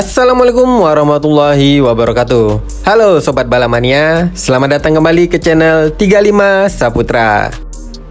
Assalamualaikum warahmatullahi wabarakatuh. Halo Sobat Balamania, selamat datang kembali ke channel 35 Saputra.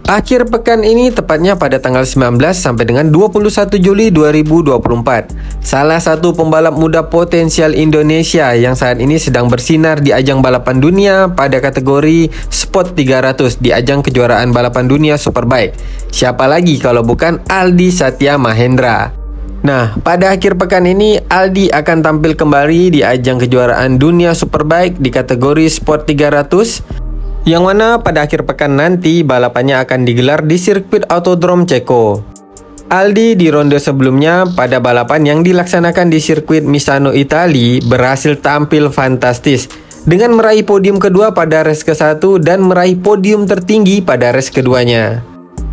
Akhir pekan ini tepatnya pada tanggal 19 sampai dengan 21 Juli 2024, salah satu pembalap muda potensial Indonesia yang saat ini sedang bersinar di ajang balapan dunia pada kategori Sport 300 di ajang kejuaraan balapan dunia Superbike. Siapa lagi kalau bukan Aldi Satya Mahendra. Nah, pada akhir pekan ini Aldi akan tampil kembali di ajang kejuaraan dunia Superbike di kategori Sport 300, yang mana pada akhir pekan nanti balapannya akan digelar di sirkuit Autodrome Ceko. Aldi di ronde sebelumnya pada balapan yang dilaksanakan di sirkuit Misano, Italia berhasil tampil fantastis dengan meraih podium kedua pada race ke-1 dan meraih podium tertinggi pada race keduanya.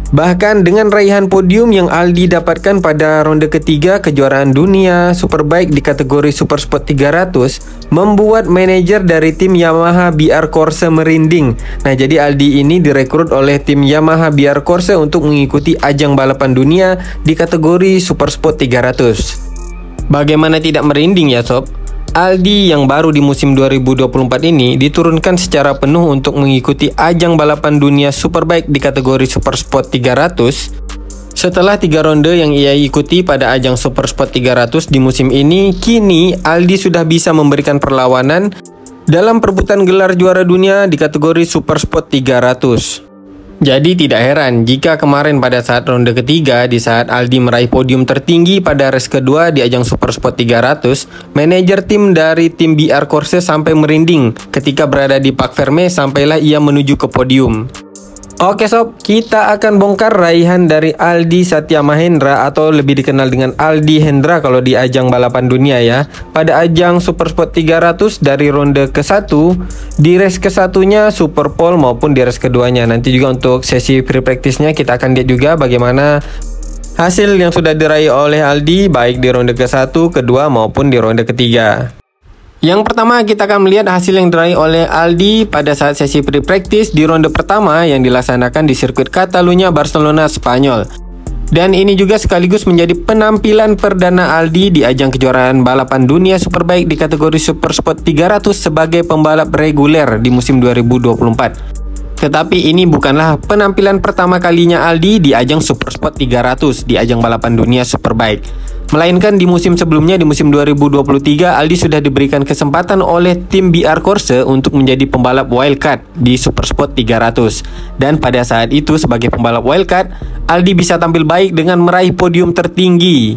Bahkan dengan raihan podium yang Aldi dapatkan pada ronde ketiga kejuaraan dunia Superbike di kategori Super Sport 300 membuat manajer dari tim Yamaha BR Corse merinding. Nah, jadi Aldi ini direkrut oleh tim Yamaha BR Corse untuk mengikuti ajang balapan dunia di kategori Super Sport 300. Bagaimana tidak merinding ya sob? Aldi yang baru di musim 2024 ini diturunkan secara penuh untuk mengikuti ajang balapan dunia Superbike di kategori Super Sport 300. Setelah 3 ronde yang ia ikuti pada ajang Super Sport 300 di musim ini, kini Aldi sudah bisa memberikan perlawanan dalam perebutan gelar juara dunia di kategori Super Sport 300. Jadi tidak heran jika kemarin pada saat ronde ketiga di saat Aldi meraih podium tertinggi pada race kedua di ajang Super Sport 300, manajer tim dari tim BR Corse sampai merinding ketika berada di Parc Fermé sampailah ia menuju ke podium. Oke sob, kita akan bongkar raihan dari Aldi Satya Mahendra atau lebih dikenal dengan Aldi Hendra kalau di ajang balapan dunia ya. Pada ajang Super Sport 300 dari ronde ke-1, di race ke-1-nya Super Pole maupun di race keduanya. Nanti juga untuk sesi free practice-nya kita akan lihat juga bagaimana hasil yang sudah diraih oleh Aldi baik di ronde ke-1, kedua maupun di ronde ketiga. Yang pertama kita akan melihat hasil yang diraih oleh Aldi pada saat sesi free practice di ronde pertama yang dilaksanakan di sirkuit Catalunya, Barcelona, Spanyol. Dan ini juga sekaligus menjadi penampilan perdana Aldi di ajang kejuaraan balapan dunia Superbike di kategori Super Sport 300 sebagai pembalap reguler di musim 2024. Tetapi ini bukanlah penampilan pertama kalinya Aldi di ajang Super Sport 300 di ajang balapan dunia Superbike. Melainkan di musim sebelumnya, di musim 2023, Aldi sudah diberikan kesempatan oleh tim BR Corse untuk menjadi pembalap wildcard di Super Sport 300. Dan pada saat itu sebagai pembalap wildcard, Aldi bisa tampil baik dengan meraih podium tertinggi,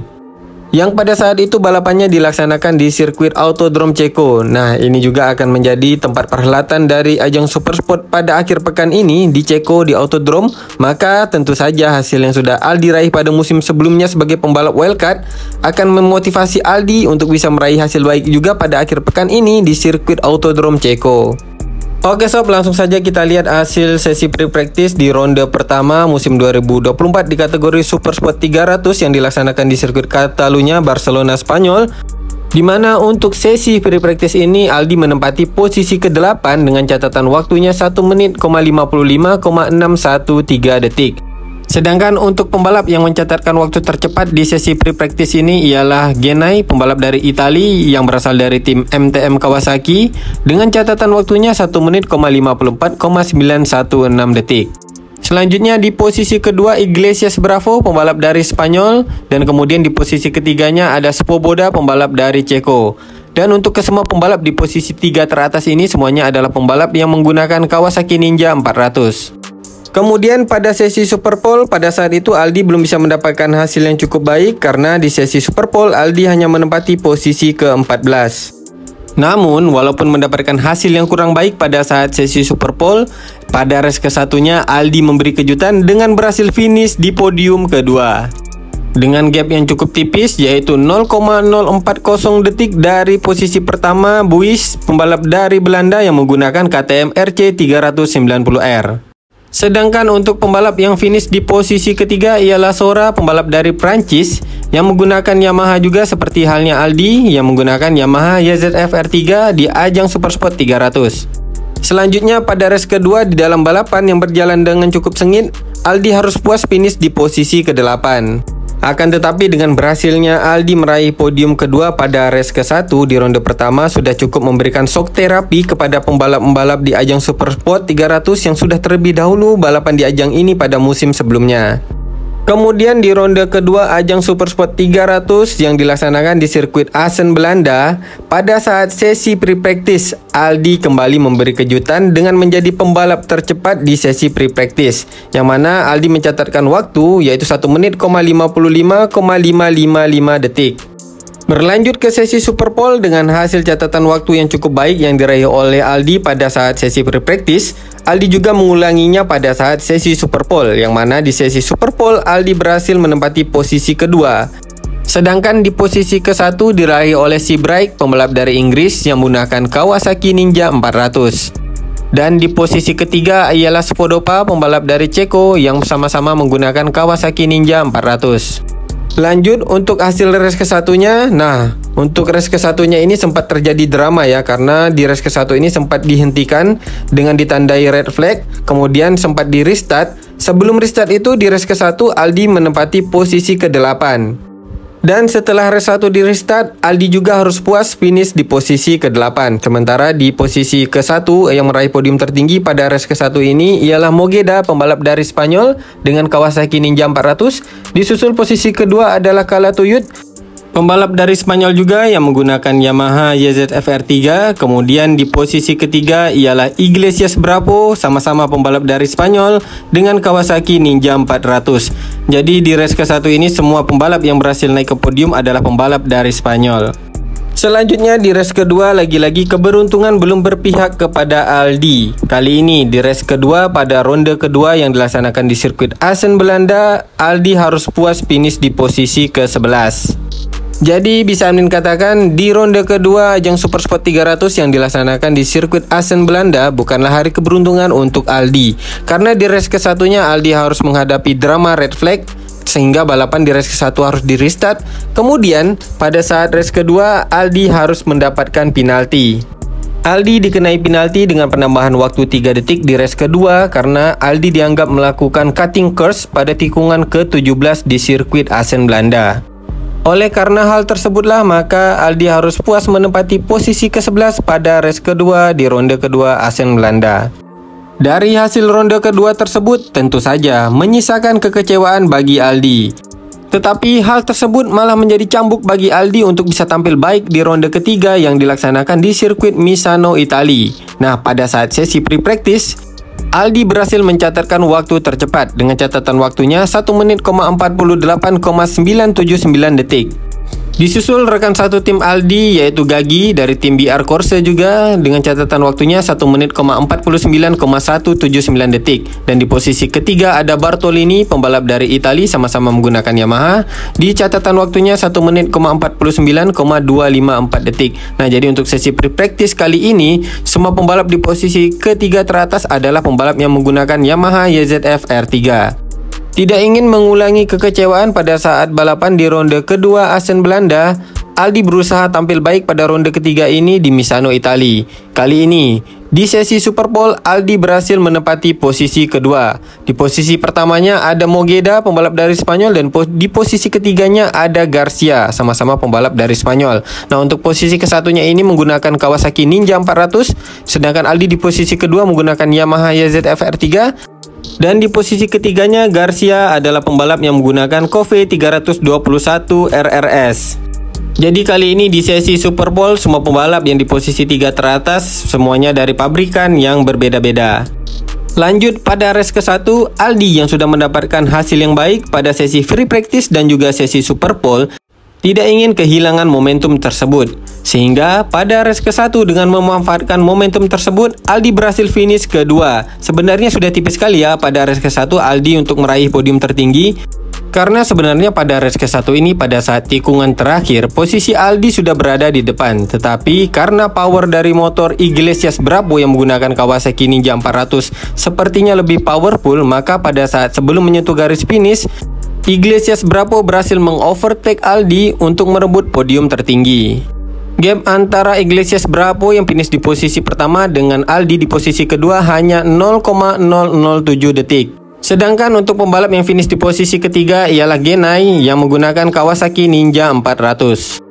yang pada saat itu balapannya dilaksanakan di sirkuit Autodrome Ceko. Nah, ini juga akan menjadi tempat perhelatan dari ajang Super Sport pada akhir pekan ini di Ceko di Autodrome. Maka tentu saja hasil yang sudah Aldi raih pada musim sebelumnya sebagai pembalap wildcard akan memotivasi Aldi untuk bisa meraih hasil baik juga pada akhir pekan ini di sirkuit Autodrome Ceko. Oke sob, langsung saja kita lihat hasil sesi free practice di ronde pertama musim 2024 di kategori Super Sport 300 yang dilaksanakan di sirkuit Catalunya, Barcelona, Spanyol. Dimana untuk sesi free practice ini Aldi menempati posisi ke-8 dengan catatan waktunya 1 menit, 55,613 detik. Sedangkan untuk pembalap yang mencatatkan waktu tercepat di sesi free practice ini ialah Genai, pembalap dari Italia yang berasal dari tim MTM Kawasaki dengan catatan waktunya 1 menit, 54,916 detik. Selanjutnya di posisi kedua Iglesias Bravo, pembalap dari Spanyol, dan kemudian di posisi ketiganya ada Svoboda, pembalap dari Ceko. Dan untuk kesemua pembalap di posisi 3 teratas ini semuanya adalah pembalap yang menggunakan Kawasaki Ninja 400. Kemudian pada sesi Super Pole, pada saat itu Aldi belum bisa mendapatkan hasil yang cukup baik karena di sesi Super Pole Aldi hanya menempati posisi ke-14. Namun walaupun mendapatkan hasil yang kurang baik pada saat sesi Super Pole, pada race ke-1-nya Aldi memberi kejutan dengan berhasil finish di podium kedua dengan gap yang cukup tipis, yaitu 0,040 detik dari posisi pertama Buis, pembalap dari Belanda yang menggunakan KTM RC 390R. Sedangkan untuk pembalap yang finish di posisi ketiga ialah Sora, pembalap dari Prancis yang menggunakan Yamaha juga seperti halnya Aldi yang menggunakan Yamaha YZF R3 di ajang Super Sport 300. Selanjutnya pada race kedua di dalam balapan yang berjalan dengan cukup sengit, Aldi harus puas finish di posisi ke-8. Akan tetapi dengan berhasilnya Aldi meraih podium kedua pada race ke-1 di ronde pertama sudah cukup memberikan shock terapi kepada pembalap-pembalap di ajang Supersport 300 yang sudah terlebih dahulu balapan di ajang ini pada musim sebelumnya. Kemudian di ronde kedua ajang Supersport 300 yang dilaksanakan di sirkuit Assen, Belanda, pada saat sesi pre-practice, Aldi kembali memberi kejutan dengan menjadi pembalap tercepat di sesi pre-practice, yang mana Aldi mencatatkan waktu yaitu 1 menit, 55,555 detik. Berlanjut ke sesi Superpole dengan hasil catatan waktu yang cukup baik yang diraih oleh Aldi pada saat sesi pre-practice, Aldi juga mengulanginya pada saat sesi Superpole, yang mana di sesi Superpole Aldi berhasil menempati posisi kedua. Sedangkan di posisi ke-1 diraih oleh Sebright, pembalap dari Inggris yang menggunakan Kawasaki Ninja 400. Dan di posisi ketiga ialah Svoboda, pembalap dari Ceko yang sama-sama menggunakan Kawasaki Ninja 400. Lanjut untuk hasil race ke-1-nya. Nah, untuk race ke-1-nya ini sempat terjadi drama ya, karena di race ke-1 ini sempat dihentikan dengan ditandai red flag, kemudian sempat di restart. Sebelum restart itu di race ke-1 Aldi menempati posisi ke-8. Dan setelah race 1 di restart, Aldi juga harus puas finish di posisi ke-8. Sementara di posisi ke-1 yang meraih podium tertinggi pada race ke-1 ini ialah Mogeda, pembalap dari Spanyol dengan Kawasaki Ninja 400. Disusul posisi kedua adalah Calatayud, pembalap dari Spanyol juga yang menggunakan Yamaha YZF-R3. Kemudian di posisi ketiga ialah Iglesias Bravo, sama-sama pembalap dari Spanyol dengan Kawasaki Ninja 400. Jadi di race ke-1 ini semua pembalap yang berhasil naik ke podium adalah pembalap dari Spanyol. Selanjutnya di race kedua, lagi-lagi keberuntungan belum berpihak kepada Aldi. Kali ini di race kedua pada ronde kedua yang dilaksanakan di sirkuit Assen, Belanda, Aldi harus puas finish di posisi ke-11. Jadi bisa Amin katakan di ronde kedua ajang Supersport 300 yang dilaksanakan di sirkuit Assen, Belanda bukanlah hari keberuntungan untuk Aldi. Karena di race ke-1-nya Aldi harus menghadapi drama red flag sehingga balapan di race ke-1 harus di restart. Kemudian pada saat race kedua Aldi harus mendapatkan penalti. Aldi dikenai penalti dengan penambahan waktu 3 detik di race kedua karena Aldi dianggap melakukan cutting course pada tikungan ke-17 di sirkuit Assen, Belanda. Oleh karena hal tersebutlah maka Aldi harus puas menempati posisi ke-11 pada race kedua di ronde kedua Assen, Belanda. Dari hasil ronde kedua tersebut tentu saja menyisakan kekecewaan bagi Aldi. Tetapi hal tersebut malah menjadi cambuk bagi Aldi untuk bisa tampil baik di ronde ketiga yang dilaksanakan di sirkuit Misano, Italia. Nah, pada saat sesi pre-practice, Aldi berhasil mencatatkan waktu tercepat dengan catatan waktunya 1 menit, 48,979 detik. Disusul rekan satu tim Aldi yaitu Gagi dari tim BR Corse juga dengan catatan waktunya 1 menit, 49,179 detik. Dan di posisi ketiga ada Bartolini, pembalap dari Italia sama-sama menggunakan Yamaha, di catatan waktunya 1 menit, 49,254 detik. Nah, jadi untuk sesi pre-practice kali ini semua pembalap di posisi ketiga teratas adalah pembalap yang menggunakan Yamaha YZF-R3. Tidak ingin mengulangi kekecewaan pada saat balapan di ronde kedua Assen, Belanda, Aldi berusaha tampil baik pada ronde ketiga ini di Misano, Italia. Kali ini, di sesi Superpole, Aldi berhasil menempati posisi kedua. Di posisi pertamanya ada Mogeda, pembalap dari Spanyol, dan di posisi ketiganya ada Garcia, sama-sama pembalap dari Spanyol. Nah, untuk posisi kesatunya ini menggunakan Kawasaki Ninja 400, sedangkan Aldi di posisi kedua menggunakan Yamaha YZF-R3. Dan di posisi ketiganya Garcia adalah pembalap yang menggunakan Cove 321 RRS. Jadi kali ini di sesi Superpole semua pembalap yang di posisi 3 teratas semuanya dari pabrikan yang berbeda-beda. Lanjut pada race ke-1, Aldi yang sudah mendapatkan hasil yang baik pada sesi free practice dan juga sesi Superpole tidak ingin kehilangan momentum tersebut. Sehingga pada race ke-1 dengan memanfaatkan momentum tersebut, Aldi berhasil finish kedua. Sebenarnya sudah tipis sekali ya pada race ke-1 Aldi untuk meraih podium tertinggi. Karena sebenarnya pada race ke-1 ini pada saat tikungan terakhir, posisi Aldi sudah berada di depan. Tetapi karena power dari motor Iglesias Bravo yang menggunakan Kawasaki Ninja 400 sepertinya lebih powerful, maka pada saat sebelum menyentuh garis finish, Iglesias Bravo berhasil mengovertake Aldi untuk merebut podium tertinggi. Gap antara Iglesias Bravo yang finish di posisi pertama dengan Aldi di posisi kedua hanya 0,007 detik. Sedangkan untuk pembalap yang finish di posisi ketiga ialah Genai yang menggunakan Kawasaki Ninja 400.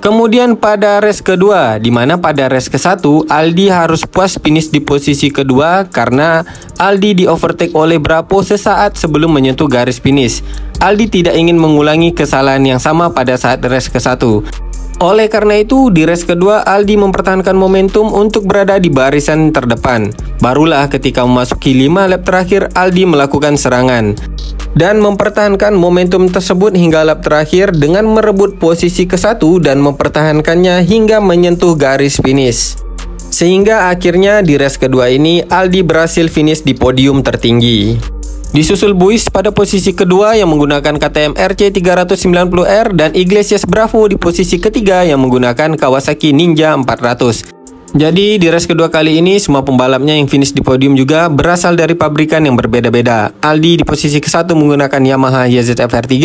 Kemudian pada race kedua, di mana pada race ke-1 Aldi harus puas finish di posisi kedua karena Aldi di overtake oleh Bravo sesaat sebelum menyentuh garis finish. Aldi tidak ingin mengulangi kesalahan yang sama pada saat race ke-1. Oleh karena itu, di race kedua Aldi mempertahankan momentum untuk berada di barisan terdepan. Barulah ketika memasuki 5 lap terakhir Aldi melakukan serangan dan mempertahankan momentum tersebut hingga lap terakhir dengan merebut posisi ke-1 dan mempertahankannya hingga menyentuh garis finish. Sehingga akhirnya di race kedua ini Aldi berhasil finish di podium tertinggi. Disusul Buies pada posisi kedua yang menggunakan KTM RC390R dan Iglesias Bravo di posisi ketiga yang menggunakan Kawasaki Ninja 400. Jadi di race kedua kali ini semua pembalapnya yang finish di podium juga berasal dari pabrikan yang berbeda-beda. Aldi di posisi ke-1 menggunakan Yamaha YZF-R3,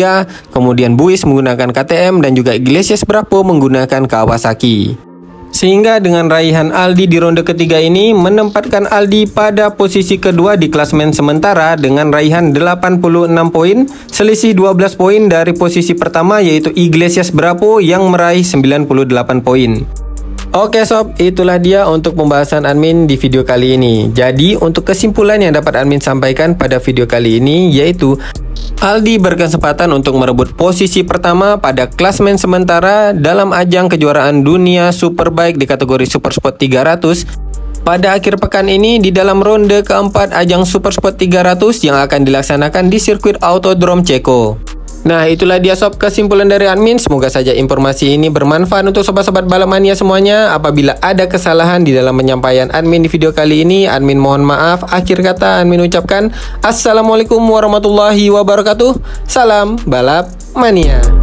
kemudian Buies menggunakan KTM dan juga Iglesias Bravo menggunakan Kawasaki. Sehingga dengan raihan Aldi di ronde ketiga ini menempatkan Aldi pada posisi kedua di klasemen sementara dengan raihan 86 poin, selisih 12 poin dari posisi pertama yaitu Iglesias Bravo yang meraih 98 poin. Oke sob, itulah dia untuk pembahasan admin di video kali ini. Jadi untuk kesimpulan yang dapat admin sampaikan pada video kali ini yaitu Aldi berkesempatan untuk merebut posisi pertama pada klasemen sementara dalam ajang kejuaraan dunia Superbike di kategori Supersport 300 pada akhir pekan ini di dalam ronde keempat ajang Supersport 300 yang akan dilaksanakan di sirkuit Autodrome Ceko. Nah, itulah dia sob kesimpulan dari admin. Semoga saja informasi ini bermanfaat untuk sobat-sobat balap mania semuanya. Apabila ada kesalahan di dalam penyampaian admin di video kali ini, admin mohon maaf. Akhir kata admin ucapkan Assalamualaikum warahmatullahi wabarakatuh. Salam balap mania.